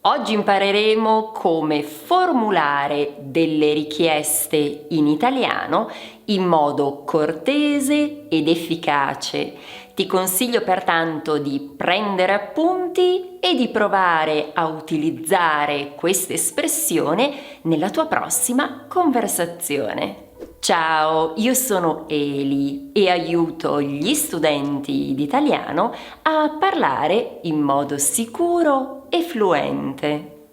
Oggi impareremo come formulare delle richieste in italiano in modo cortese ed efficace. Ti consiglio pertanto di prendere appunti e di provare a utilizzare questa espressione nella tua prossima conversazione. Ciao, io sono Eli e aiuto gli studenti di italiano a parlare in modo sicuro e fluente.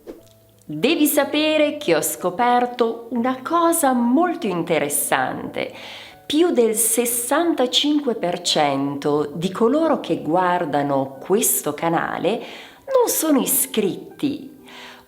Devi sapere che ho scoperto una cosa molto interessante. Più del 65% di coloro che guardano questo canale non sono iscritti.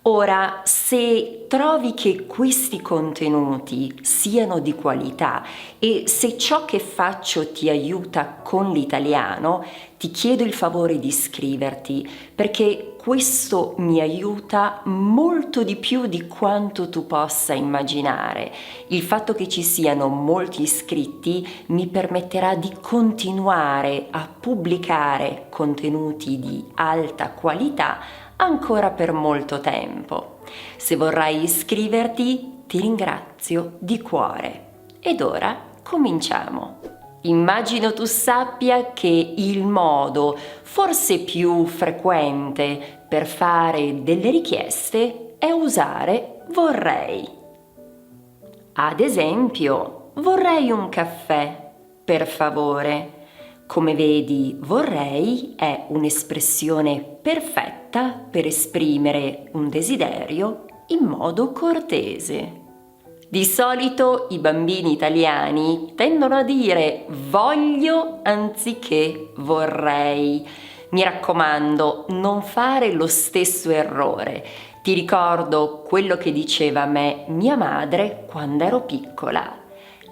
Ora, se trovi che questi contenuti siano di qualità e se ciò che faccio ti aiuta con l'italiano, ti chiedo il favore di iscriverti, perché questo mi aiuta molto di più di quanto tu possa immaginare. Il fatto che ci siano molti iscritti mi permetterà di continuare a pubblicare contenuti di alta qualità ancora per molto tempo. Se vorrai iscriverti, ti ringrazio di cuore. Ed ora cominciamo. Immagino tu sappia che il modo forse più frequente per fare delle richieste è usare vorrei. Ad esempio, vorrei un caffè, per favore. Come vedi, vorrei è un'espressione perfetta per esprimere un desiderio in modo cortese. Di solito i bambini italiani tendono a dire voglio anziché vorrei. Mi raccomando, non fare lo stesso errore. Ti ricordo quello che diceva a me mia madre quando ero piccola.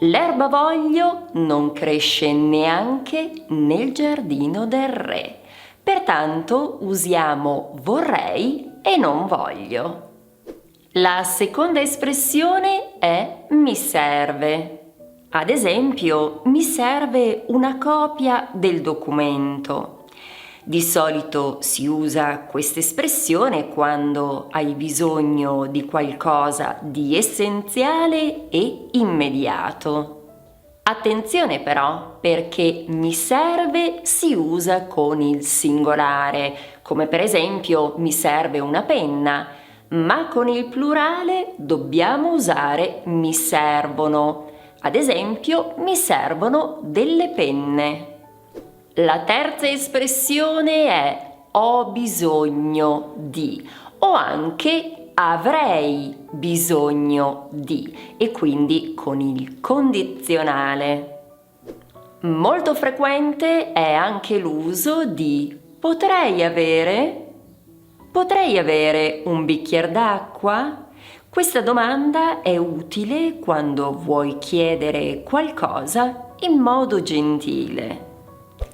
L'erba voglio non cresce neanche nel giardino del re. Pertanto usiamo vorrei e non voglio. La seconda espressione è mi serve. Ad esempio, mi serve una copia del documento. Di solito si usa questa espressione quando hai bisogno di qualcosa di essenziale e immediato. Attenzione però, perché mi serve si usa con il singolare, come per esempio mi serve una penna, ma con il plurale dobbiamo usare mi servono. Ad esempio, mi servono delle penne. La terza espressione è ho bisogno di o anche avrei bisogno di e quindi con il condizionale. Molto frequente è anche l'uso di potrei avere? Potrei avere un bicchiere d'acqua? Questa domanda è utile quando vuoi chiedere qualcosa in modo gentile.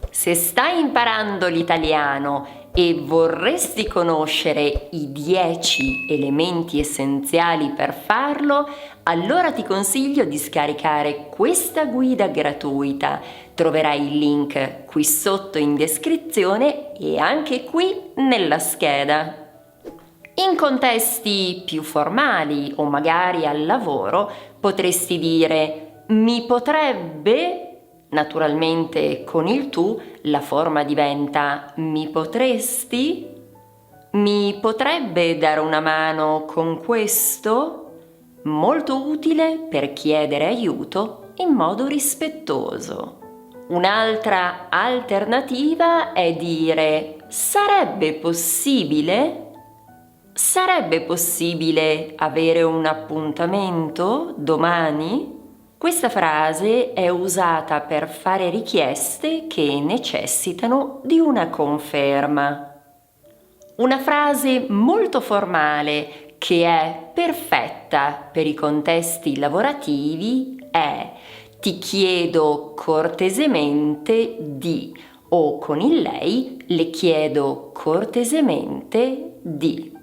Se stai imparando l'italiano e vorresti conoscere i 10 elementi essenziali per farlo, allora ti consiglio di scaricare questa guida gratuita. Troverai il link qui sotto in descrizione e anche qui nella scheda. In contesti più formali o magari al lavoro potresti dire mi potrebbe. Naturalmente con il tu la forma diventa mi potresti? Mi potrebbe dare una mano con questo? Molto utile per chiedere aiuto in modo rispettoso. Un'altra alternativa è dire sarebbe possibile? Sarebbe possibile avere un appuntamento domani? Questa frase è usata per fare richieste che necessitano di una conferma. Una frase molto formale che è perfetta per i contesti lavorativi è ti chiedo cortesemente di o con il lei le chiedo cortesemente di.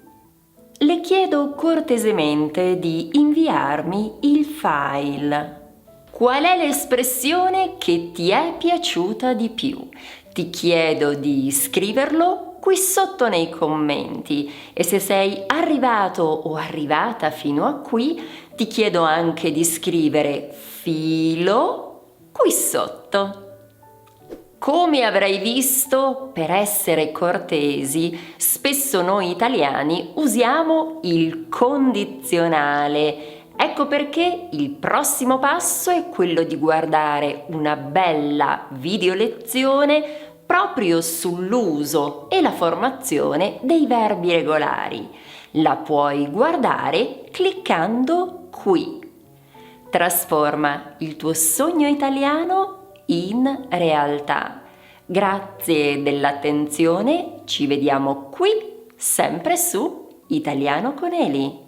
Le chiedo cortesemente di inviarmi il file. Qual è l'espressione che ti è piaciuta di più? Ti chiedo di scriverlo qui sotto nei commenti e se sei arrivato o arrivata fino a qui, ti chiedo anche di scrivere filo qui sotto. Come avrai visto, per essere cortesi, spesso noi italiani usiamo il condizionale. Ecco perché il prossimo passo è quello di guardare una bella video lezione proprio sull'uso e la formazione dei verbi regolari. La puoi guardare cliccando qui. Trasforma il tuo sogno italiano in realtà. Grazie dell'attenzione, ci vediamo qui, sempre su Italiano con Eli.